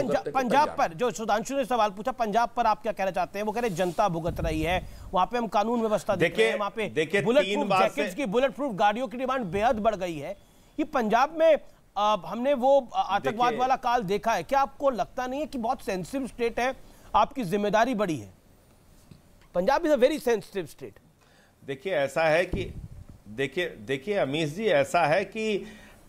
पंजाब पर जो सुधांशु ने सवाल पूछा, पंजाब पर आप क्या कहना चाहते हैं? वो कह रहे जनता भुगत रही है, वहां पे हम कानून व्यवस्था देख रहे हैं, वहां पे बुलेट प्रूफ जैकेट्स की, बुलेट प्रूफ गाड़ियों की डिमांड बेहद बढ़ गई है। कि पंजाब में हमने वो आतंकवाद वाला काल देखा है, क्या आपको लगता नहीं है कि बहुत सेंसिटिव स्टेट है, आपकी जिम्मेदारी बड़ी है? Punjab is a very sensitive state. देखिए ऐसा है कि देखिए अमीश जी, ऐसा है कि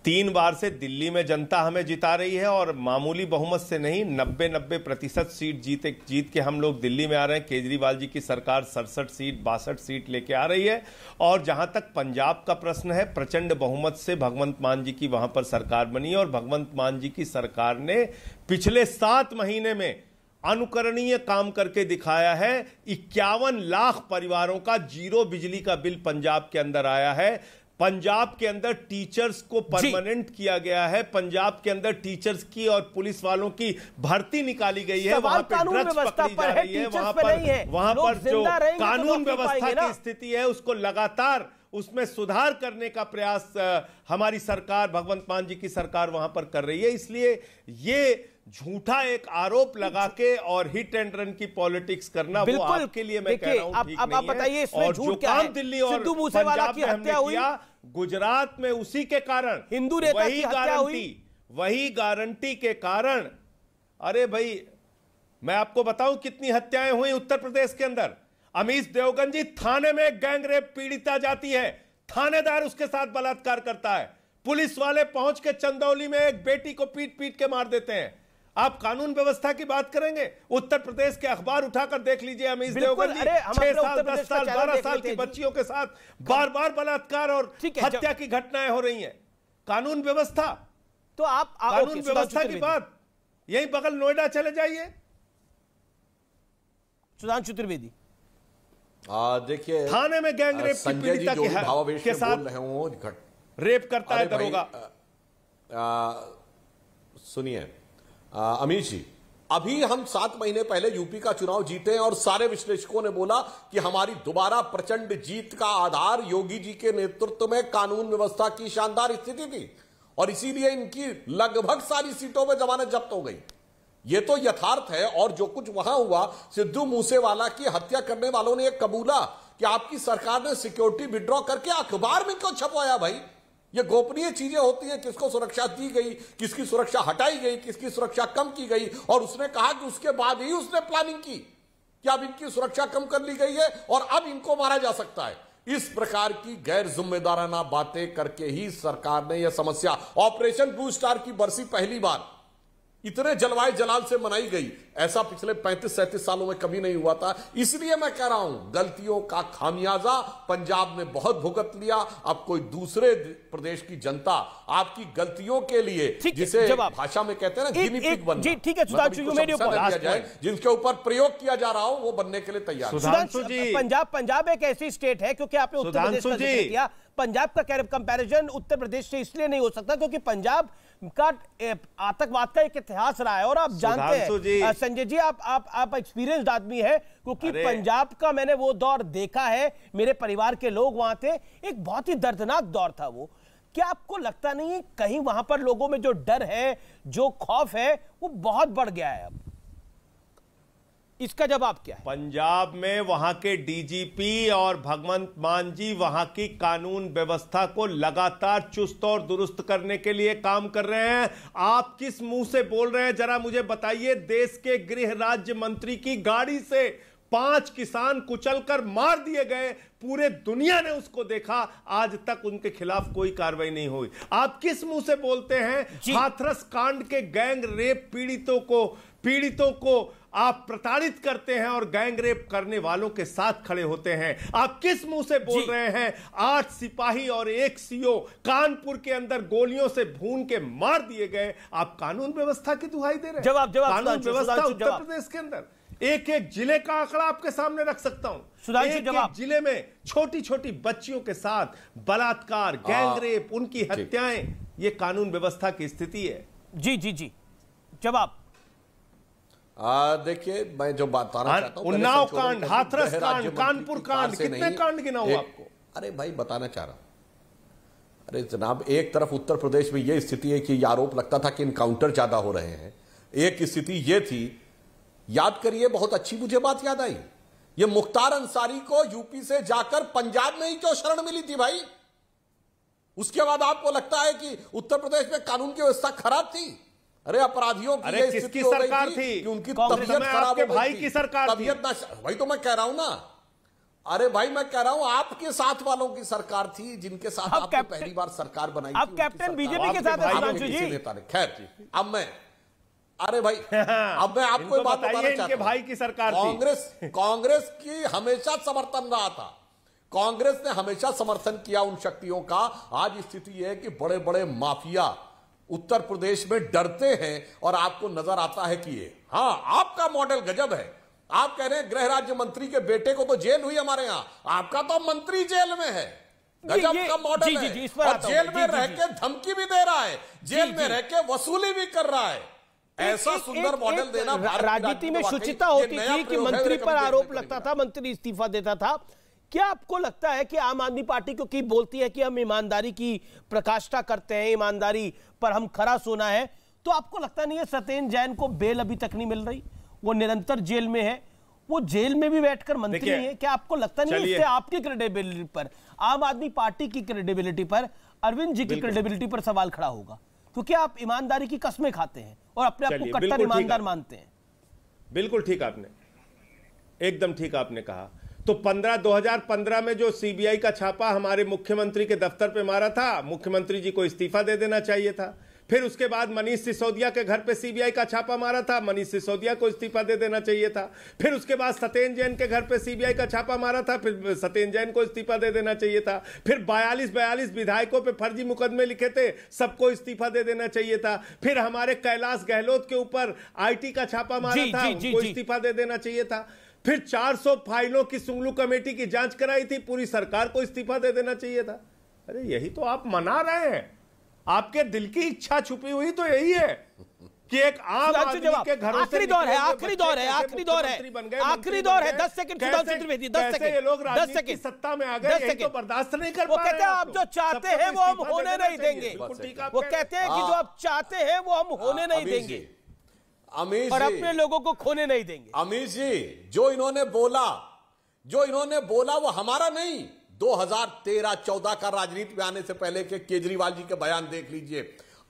3 बार से दिल्ली में जनता हमें जिता रही है और मामूली बहुमत से नहीं, 90% सीट जीत के हम लोग दिल्ली में आ रहे हैं। केजरीवाल जी की सरकार 67 सीट 62 सीट लेके आ रही है। और जहां तक पंजाब का प्रश्न है, प्रचंड बहुमत से भगवंत मान जी की वहां पर सरकार बनी और भगवंत मान जी की सरकार ने पिछले 7 महीने में अनुकरणीय काम करके दिखाया है। 51 लाख परिवारों का 0 बिजली का बिल पंजाब के अंदर आया है। पंजाब के अंदर टीचर्स को परमानेंट किया गया है। पंजाब के अंदर टीचर्स की और पुलिस वालों की भर्ती निकाली गई है। वहां पर ड्रग्स पकड़ी जा रही है। वहां पर जो कानून व्यवस्था की स्थिति है उसको लगातार उसमें सुधार करने का प्रयास हमारी सरकार, भगवंत मान जी की सरकार वहां पर कर रही है। इसलिए ये झूठा एक आरोप लगा के और हिट एंड रन की पॉलिटिक्स करना वो आपके लिए मैं कह रहा हूं ठीक नहीं है। बताइए और जो काम दिल्ली और पंजाब में हमने किया, गुजरात में उसी के कारण हिंदू नेता की हत्या हुई, वही गारंटी के कारण। अरे भाई मैं आपको बताऊं कितनी हत्याएं हुई उत्तर प्रदेश के अंदर। अमीश देवगन जी, थाने में एक गैंग रेप पीड़िता जाती है, थानेदार उसके साथ बलात्कार करता है, पुलिस वाले पहुंच के चंदौली में एक बेटी को पीट पीट के मार देते हैं। आप कानून व्यवस्था की बात करेंगे, उत्तर प्रदेश के अखबार उठाकर देख लीजिए। अमीश देवगन जी 6 साल 10 साल 12 साल की बच्चियों के साथ बार बार बलात्कार और हत्या की घटनाएं हो रही हैं। कानून व्यवस्था, तो आप कानून व्यवस्था की बात, यही बगल नोएडा चले जाइए। सुधांशु त्रिवेदी, देखिए थाने में गैंग रेप की पीड़िता के साथ रेप करता है दरोगा। सुनिए अमीश जी, अभी हम 7 महीने पहले यूपी का चुनाव जीते और सारे विश्लेषकों ने बोला कि हमारी दोबारा प्रचंड जीत का आधार योगी जी के नेतृत्व में कानून व्यवस्था की शानदार स्थिति थी और इसीलिए इनकी लगभग सारी सीटों में जमानत जब्त हो गई। यह तो यथार्थ है। और जो कुछ वहां हुआ, सिद्धू मूसेवाला की हत्या करने वालों ने यह कबूला कि आपकी सरकार ने सिक्योरिटी विड्रॉ करके अखबार में क्यों छपवाया? भाई ये गोपनीय चीजें होती हैं, किसको सुरक्षा दी गई, किसकी सुरक्षा हटाई गई, किसकी सुरक्षा कम की गई। और उसने कहा कि उसके बाद ही उसने प्लानिंग की कि अब इनकी सुरक्षा कम कर ली गई है और अब इनको मारा जा सकता है। इस प्रकार की गैर जिम्मेदाराना बातें करके ही सरकार ने यह समस्या, ऑपरेशन ब्लू स्टार की बरसी पहली बार इतने जलवाए जलाल से मनाई गई, ऐसा पिछले 35-37 सालों में कभी नहीं हुआ था। इसलिए मैं कह रहा हूं, गलतियों का खामियाजा पंजाब ने बहुत भुगत लिया। अब कोई दूसरे प्रदेश की जनता आपकी गलतियों के लिए, जिसे भाषा में कहते हैं ना गिनी पिग बनना, ठीक है जिनके ऊपर प्रयोग किया जा रहा हो वो बनने के लिए तैयार। सुधांशु जी, पंजाब एक ऐसी स्टेट है, क्योंकि आपने उत्तर प्रदेश का जिक्र किया, पंजाब का कंपैरिजन उत्तर प्रदेश से इसलिए नहीं हो सकता क्योंकि पंजाब का आतंकवाद का एक इतिहास रहा है। और आप जानते हैं संजय जी, आप एक्सपीरियंस्ड आदमी है, क्योंकि पंजाब का मैंने वो दौर देखा है, मेरे परिवार के लोग वहां थे, एक बहुत ही दर्दनाक दौर था वो। क्या आपको लगता नहीं है कहीं वहां पर लोगों में जो डर है, जो खौफ है, वो बहुत बढ़ गया है? अब इसका जवाब क्या है? पंजाब में वहां के डीजीपी और भगवंत मान जी वहां की कानून व्यवस्था को लगातार चुस्त और दुरुस्त करने के लिए काम कर रहे हैं। आप किस मुंह से बोल रहे हैं, जरा मुझे बताइए। देश के गृह राज्य मंत्री की गाड़ी से 5 किसान कुचलकर मार दिए गए, पूरे दुनिया ने उसको देखा, आज तक उनके खिलाफ कोई कार्रवाई नहीं हुई। आप किस मुंह से बोलते हैं? हाथरस कांड के गैंग रेप पीड़ितों को आप प्रताड़ित करते हैं और गैंग रेप करने वालों के साथ खड़े होते हैं। आप किस मुंह से बोल रहे हैं? 8 सिपाही और 1 सीओ कानपुर के अंदर गोलियों से भून के मार दिए गए। आप कानून व्यवस्था की दुहाई दे रहे हैं। जवाब कानून व्यवस्था उत्तर प्रदेश के अंदर एक एक जिले का आंकड़ा आपके सामने रख सकता हूं। एक जिले में छोटी छोटी बच्चियों के साथ बलात्कार, गैंग रेप, उनकी हत्याएं, ये कानून व्यवस्था की स्थिति है। जी जवाब। देखिए, मैं जो बताना चाहता हूं, उन्नाव कांड, हाथरस कांड, कानपुर कांड, कितने कांड गिनाऊं आपको? अरे भाई बताना चाह रहा हूं। अरे जनाब, एक तरफ उत्तर प्रदेश में यह स्थिति है कि आरोप लगता था कि इनकाउंटर ज्यादा हो रहे हैं, एक स्थिति यह थी, याद करिए, बहुत अच्छी मुझे बात याद आई, ये मुख्तार अंसारी को यूपी से जाकर पंजाब में ही क्यों शरण मिली थी भाई? उसके बाद आपको लगता है कि उत्तर प्रदेश में कानून की व्यवस्था खराब थी? अरे अपराधियों की ये स्थिति हो गई थी कि उनकी तबीयत खराब हो गई थी, तबीयत ना, वही तो मैं कह रहा हूं ना। अरे भाई मैं कह रहा हूं आपके साथ वालों की सरकार थी जिनके साथ आपने पहली बार सरकार बनाई थी। अब कैप्टन बीजेपी के साथ नेता ने, खैर अब मैं, अरे भाई अब मैं आपको बात बताना चाहता हूं, भाई की सरकार कांग्रेस की हमेशा समर्थन रहा था, कांग्रेस ने हमेशा समर्थन किया उन शक्तियों का। आज स्थिति यह है कि बड़े बड़े माफिया उत्तर प्रदेश में डरते हैं और आपको नजर आता है कि ये, हाँ आपका मॉडल गजब है। आप कह रहे हैं गृह राज्य मंत्री के बेटे को तो जेल हुई हमारे यहां, आपका तो मंत्री जेल में है, गजब का मॉडल है। और जेल में रह के धमकी भी दे रहा है, जेल में रह के वसूली भी कर रहा है। ऐसा सुंदर मॉडल देना, राजनीति में शुचिता होती थी कि मंत्री पर आरोप लगता था, मंत्री इस्तीफा देता था। क्या आपको लगता है कि आम आदमी पार्टी क्योंकि बोलती है कि हम ईमानदारी की प्रकाष्ठा करते हैं, ईमानदारी पर हम खरा सोना है, तो आपको लगता नहीं है सत्येंद्र जैन को बेल अभी तक नहीं मिल रही? वो निरंतर जेल में है, वो जेल में भी बैठकर मंत्री है। क्या आपको लगता नहीं है इससे आपकी क्रेडिबिलिटी पर, आम आदमी पार्टी की क्रेडिबिलिटी पर, अरविंद जी की क्रेडिबिलिटी पर सवाल खड़ा होगा? क्योंकि आप ईमानदारी की कस्में खाते हैं और अपने आप को कट्टर ईमानदार मानते हैं। बिल्कुल ठीक आपने, एकदम ठीक आपने कहा। तो 2015 में जो सीबीआई का छापा हमारे मुख्यमंत्री के दफ्तर पे मारा था, मुख्यमंत्री जी को इस्तीफा दे देना चाहिए था। फिर उसके बाद मनीष सिसोदिया के घर पे सीबीआई का छापा मारा था, मनीष सिसोदिया को इस्तीफा दे देना चाहिए था। फिर उसके बाद सत्येंद्र जैन के घर पे सीबीआई का छापा मारा था, फिर सत्येंद्र जैन को इस्तीफा दे देना चाहिए था। फिर 42 विधायकों पे फर्जी मुकदमे लिखे थे, सबको इस्तीफा दे देना चाहिए था। फिर हमारे कैलाश गहलोत के ऊपर आईटी का छापा मारा था, उनको इस्तीफा दे देना चाहिए था। फिर 400 फाइलों की सुंगलू कमेटी की जांच कराई थी, पूरी सरकार को इस्तीफा दे देना चाहिए था। अरे यही तो आप मना रहे हैं, आपके दिल की इच्छा छुपी हुई तो यही है कि एक आम आदमी के घरों से आखिरी दौर है, आखिरी दौर है, आखिरी दौर है, आखिरी दौर है। 10 सेकंड सुधांशु त्रिवेदी, 10 सेकंड, ये लोग राजनीति की सत्ता में आ गए, यही तो बर्दाश्त नहीं कर पा रहे। वो कहते हैं आप जो चाहते हैं वो हम होने नहीं देंगे, वो कहते हैं कि जो आप चाहते हैं वो हम होने नहीं देंगे और अपने लोगों को खोने नहीं देंगे। अमीश जी, जो इन्होंने बोला वो हमारा नहीं, 2013-14 का राजनीति में आने से पहले के केजरीवाल जी के बयान देख लीजिए।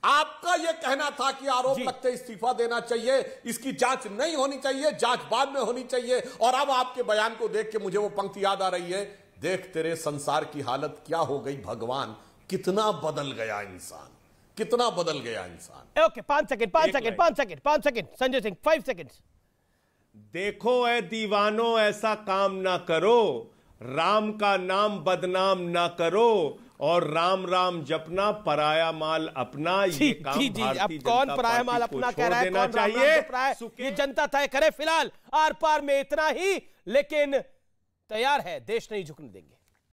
आपका यह कहना था कि आरोप लगते इस्तीफा देना चाहिए, इसकी जांच नहीं होनी चाहिए, जांच बाद में होनी चाहिए। और अब आपके बयान को देख के मुझे वो पंक्ति याद आ रही है, देख तेरे संसार की हालत क्या हो गई भगवान, कितना बदल गया इंसान, कितना बदल गया इंसान। Okay, 5 second Sanjay Singh, 5 second. देखो ऐ दीवानो ऐसा काम ना करो, राम का नाम बदनाम ना करो, और राम राम जपना, पराया माल अपना। ये काम भारतीय जनता कौन पराया माल अपना कह रहा है, कौन चाहिए, ये जनता तय करे। फिलहाल आर पार में इतना ही, लेकिन तैयार है, देश नहीं झुकने देंगे।